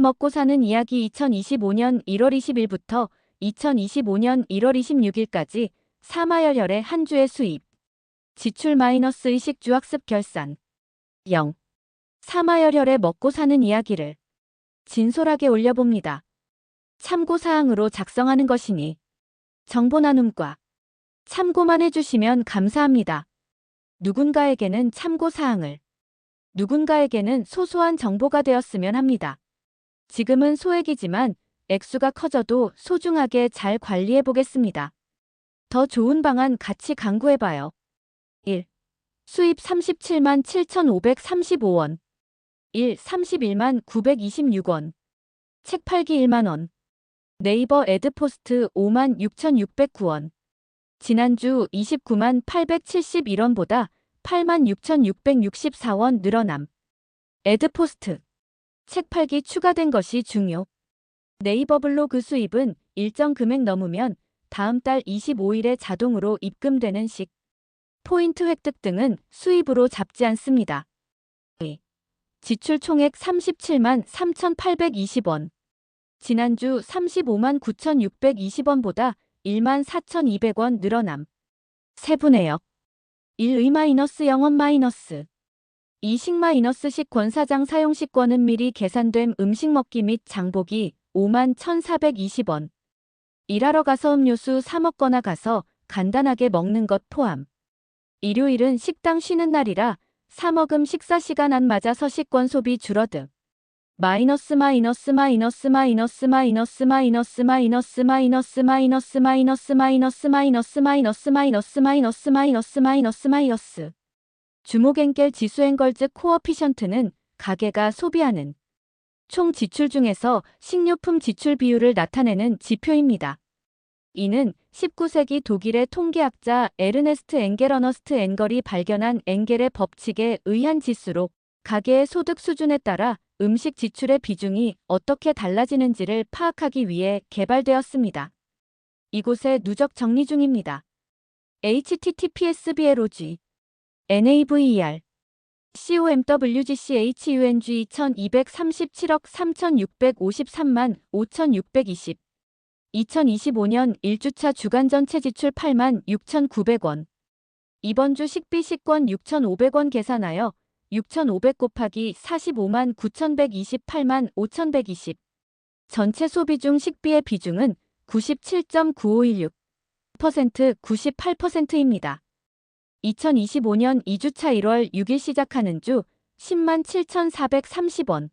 먹고 사는 이야기 2025년 1월 20일부터 2025년 1월 26일까지 사마열혈의 한 주의 수입. 지출 마이너스 의식주 학습 결산. 0. 사마열혈의 먹고 사는 이야기를 진솔하게 올려봅니다. 참고사항으로 작성하는 것이니 정보 나눔과 참고만 해주시면 감사합니다. 누군가에게는 참고사항을, 누군가에게는 소소한 정보가 되었으면 합니다. 지금은 소액이지만 액수가 커져도 소중하게 잘 관리해 보겠습니다. 더 좋은 방안 같이 강구해봐요. 1. 수입 37만 7,535원. 1. 31만 926원. 책 팔기 1만원. 네이버 애드포스트 5만 6,609원. 지난주 29만 871원보다 8만 6,664원 늘어남. 애드포스트. 책 팔기 추가된 것이 중요. 네이버 블로그 수입은 일정 금액 넘으면 다음 달 25일에 자동으로 입금되는 식. 포인트 획득 등은 수입으로 잡지 않습니다. 지출 총액 37만 3,820원. 지난주 35만 9,620원보다 1만 4,200원 늘어남. 세분해역. 1의 마이너스 0원 마이너스. 2식 마이너스 식권 사장 사용 식권은 미리 계산됨 음식 먹기 및 장보기 5만 1,420원. 일하러 가서 음료수 사 먹거나 가서 간단하게 먹는 것 포함. 일요일은 식당 쉬는 날이라 사먹음 식사 시간 안 맞아서 식권 소비 줄어듦. 마이너스 마이너스 마이너스 마이너스 마이너스 마이너스 마이너스 마이너스 마이너스 마이너스 마이너스 마이너스 마이너스 마이너스 마이너스 마이너스 마이너스 마이너스. 주목엔겔 지수엔걸즈 코어피션트는 가게가 소비하는 총 지출 중에서 식료품 지출 비율을 나타내는 지표입니다. 이는 19세기 독일의 통계학자 에르네스트 엥겔 어너스트 엥걸이 발견한 엥겔의 법칙에 의한 지수로 가계의 소득 수준에 따라 음식 지출의 비중이 어떻게 달라지는지를 파악하기 위해 개발되었습니다. 이곳에 누적 정리 중입니다. https://blog NAVER COMWGCHUNG 2237억 3653만 5620 2025년 1주차 주간 전체 지출 8만 6,900원. 이번 주 식비 식권 6,500원 계산하여 6,500 곱하기 45만 9,128만 5,120. 전체 소비 중 식비의 비중은 97.9516%, 98%입니다. 2025년 2주차 1월 6일 시작하는 주 10만 7,430원.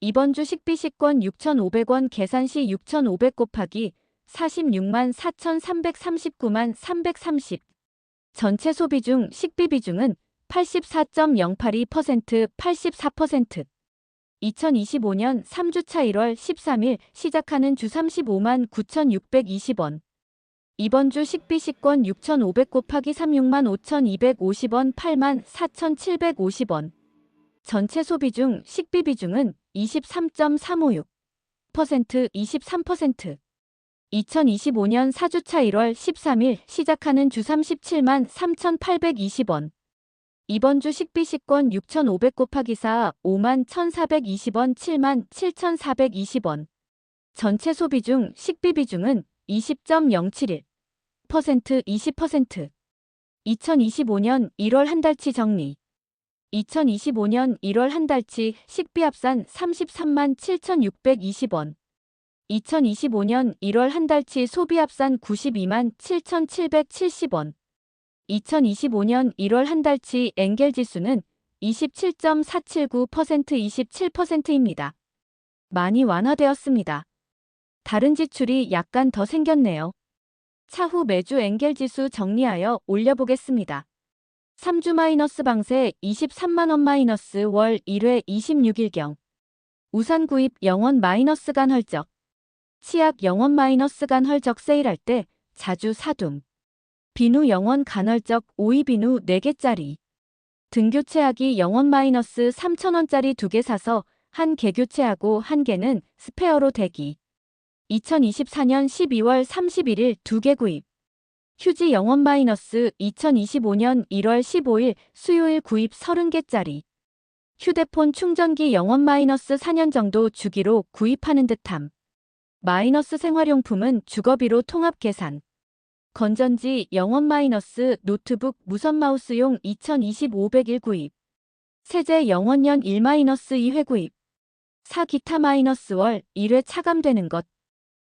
이번 주 식비 식권 6,500원 계산 시 6,500 곱하기 46만 4,339만 330. 전체 소비 중 식비 비중은 84.082%, 84%. 2025년 3주차 1월 13일 시작하는 주 35만 9,620원. 이번 주 식비 식권 6,500 곱하기 36만 5,250원 8만 4,750원. 전체 소비 중 식비 비중은 23.356%, 23%. 2025년 4주차 1월 13일 시작하는 주 37만 3,820원. 이번 주 식비 식권 6,500 곱하기 4, 5만 1,420원 7만 7,420원. 전체 소비 중 식비 비중은 20.071%, 20%. 2025년 1월 한 달치 정리. 2025년 1월 한 달치 식비 합산 33만 7,620원. 2025년 1월 한 달치 소비 합산 92만 7,770원. 2025년 1월 한 달치 엥겔 지수는 27.479%, 27%입니다. 많이 완화되었습니다. 다른 지출이 약간 더 생겼네요. 차후 매주 엥겔 지수 정리하여 올려보겠습니다. 3주 마이너스 방세 23만원 마이너스 월 1회 26일경. 우산 구입 0원 마이너스 간 헐적. 치약 0원 마이너스 간 헐적 세일할 때 자주 사둠. 비누 0원 간헐적 오이 비누 4개짜리. 등교체하기 0원 마이너스 3,000원짜리 2개 사서 한 개 교체하고 한 개는 스페어로 대기. 2024년 12월 31일 2개 구입. 휴지 0원 마이너스 2025년 1월 15일 수요일 구입 30개짜리. 휴대폰 충전기 영원 -4년 정도 주기로 구입하는 듯함. 마이너스 생활용품은 주거비로 통합 계산. 건전지 영원 노트북 무선 마우스용 2025-101 구입. 세제 영원년 1-2회 구입. 사 기타 -월 1회 차감되는 것.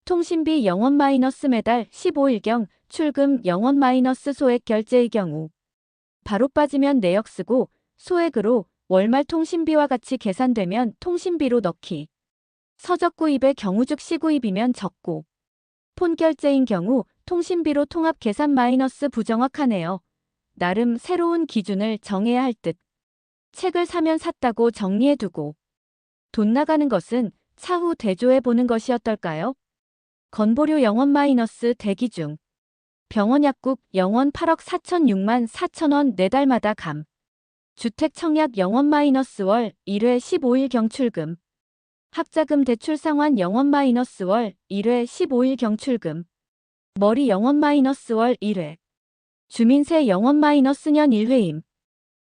통신비 영원 매달 15일경 출금 영원 소액 결제의 경우. 바로 빠지면 내역 쓰고 소액으로 월말 통신비와 같이 계산되면 통신비로 넣기. 서적 구입의 경우 즉시 구입이면 적고. 폰 결제인 경우 통신비로 통합 계산 마이너스 부정확하네요. 나름 새로운 기준을 정해야 할 듯. 책을 사면 샀다고 정리해두고. 돈 나가는 것은 차후 대조해 보는 것이 어떨까요? 건보료 영원 대기 중. 병원 약국 영원 8억 4,006만 4천원 4달마다 감. 주택 청약 영원 월 1회 15일경 출금. 학자금 대출 상환 영원 월 1회 15일경 출금. 머리 영원 월 1회. 주민세 영원 년 1회임.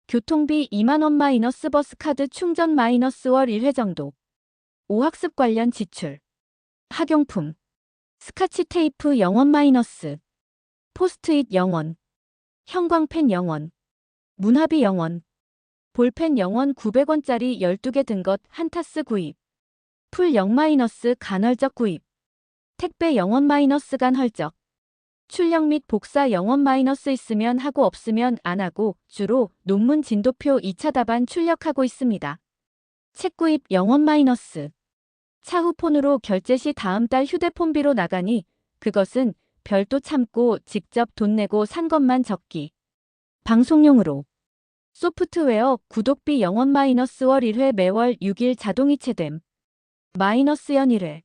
교통비 2만원 버스카드 충전 월 1회 정도. 오학습 관련 지출. 학용품. 스카치 테이프 영원 포스트잇 영원. 형광펜 영원. 문화비 영원. 볼펜 영원 900원짜리 12개 든 것 한 타스 구입. 풀 영 간헐적 구입. 택배 영원 간헐적. 출력 및 복사 영원 있으면 하고 없으면 안 하고 주로 논문 진도표 2차 답안 출력하고 있습니다. 책 구입 영원 차후 폰으로 결제 시 다음 달 휴대폰비로 나가니 그것은 별도 참고 직접 돈 내고 산 것만 적기. 방송용으로. 소프트웨어 구독비 영원 월 1회 매월 6일 자동이체됨. -연 1회.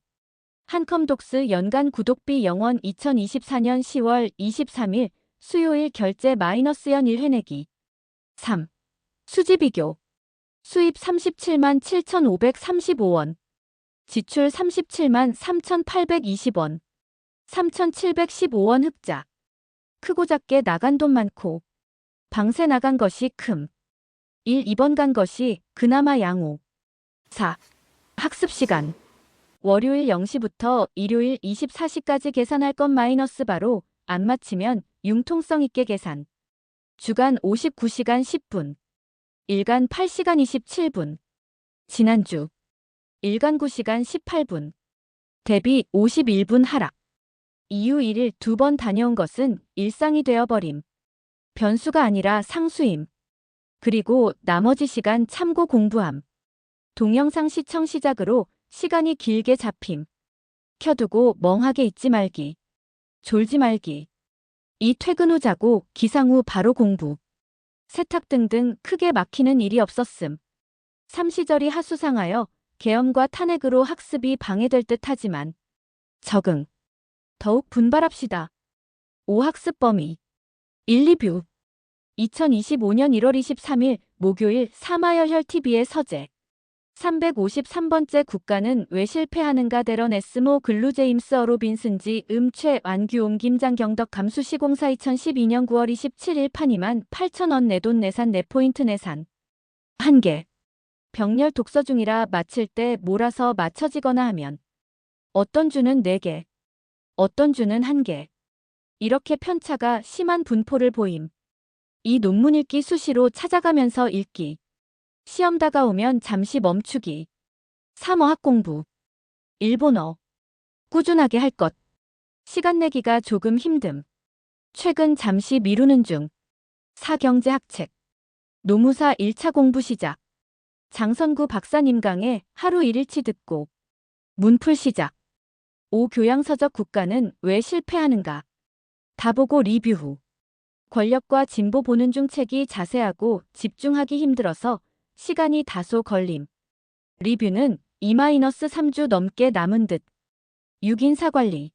한컴독스 연간 구독비 영원 2024년 10월 23일 수요일 결제 -연 1회 내기. 3. 수지 비교. 수입 37만 7,535원. 지출 37만 3,820원. 3,715원 흑자. 크고 작게 나간 돈 많고. 방세 나간 것이 큼. 1, 2번 간 것이 그나마 양호. 4. 학습 시간. 월요일 0시부터 일요일 24시까지 계산할 것 마이너스 바로 안 맞히면 융통성 있게 계산. 주간 59시간 10분. 일간 8시간 27분. 지난주. 일간 9시간 18분. 대비 51분 하락. 이유 1일 2번 다녀온 것은 일상이 되어버림. 변수가 아니라 상수임. 그리고 나머지 시간 참고 공부함. 동영상 시청 시작으로 시간이 길게 잡힘. 켜두고 멍하게 있지 말기. 졸지 말기. 이 퇴근 후 자고 기상 후 바로 공부. 세탁 등등 크게 막히는 일이 없었음. 삼시절이 하수상하여 계엄과 탄핵으로 학습이 방해될 듯 하지만 적응. 더욱 분발합시다. 5. 학습 범위. 1. 리뷰. 2025년 1월 23일 목요일 사마열혈TV의 서재. 353번째 국가는 왜 실패하는가 데런 에스모 글루 제임스 어로빈슨지 최완규 김장 경덕 감수시공사 2012년 9월 27일 판 2만 8천원 내돈 내산 내포인트 내산. 1개. 병렬 독서 중이라 마칠 때 몰아서 맞춰지거나 하면 어떤 주는 4개. 어떤 주는 1개. 이렇게 편차가 심한 분포를 보임. 이 논문 읽기 수시로 찾아가면서 읽기. 시험 다가오면 잠시 멈추기. 3. 어학 공부. 일본어. 꾸준하게 할 것. 시간 내기가 조금 힘듦. 최근 잠시 미루는 중. 4. 경제학책. 노무사 1차 공부 시작. 장선구 박사님 강의 하루 1일치 듣고. 문풀 시작. 5. 교양서적 국가는 왜 실패하는가. 다 보고 리뷰 후. 권력과 진보 보는 중 책이 자세하고 집중하기 힘들어서 시간이 다소 걸림. 리뷰는 2-3주 넘게 남은 듯. 6. 인사관리.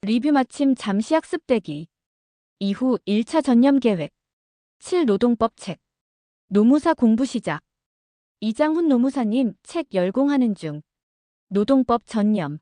리뷰 마침 잠시 학습대기. 이후 1차 전념 계획. 7. 노동법 책. 노무사 공부 시작. 이장훈 노무사님 책 열공하는 중. 노동법 전념.